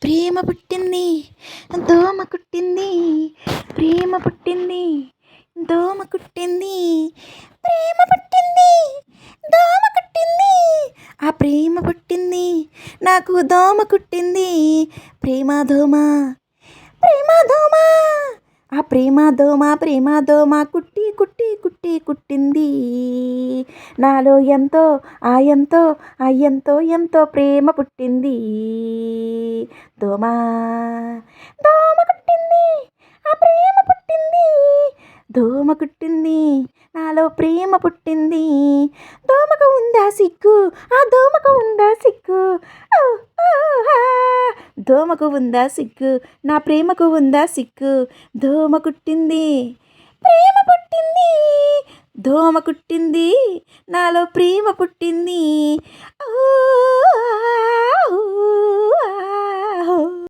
ప్రేమ పుట్టింది, దోమ కుట్టింది, ప్రేమ పుట్టింది, దోమ కుట్టింది, ప్రేమ పుట్టింది, దోమ కుట్టింది, ఆ ప్రేమ పుట్టింది, నాకు దోమ కుట్టింది, ప్రేమ దోమ, ప్రేమ దోమ, ఆ ప్రేమ దోమ కుట్టి కుట్టి కుట్టి కుట్టింది. నాలో ఎంతో ఎంతో ప్రేమ పుట్టింది. దోమ, దోమ కుట్టింది, ఆ ప్రేమ పుట్టింది, దోమ కుట్టింది, నాలో ప్రేమ పుట్టింది. దోమకు ఉందా సిగ్గు, ఆ దోమకు ఉందా సిగ్గు, ఓ, ఓ, ఆ. దోమకు ఉందా సిగ్గు, నా ప్రేమకు ఉందా సిగ్గు. దోమ కుట్టింది, ప్రేమ పుట్టింది, దోమ కుట్టింది, నాలో ప్రేమ పుట్టింది. ఊ, ఆ, ఊ, ఆ.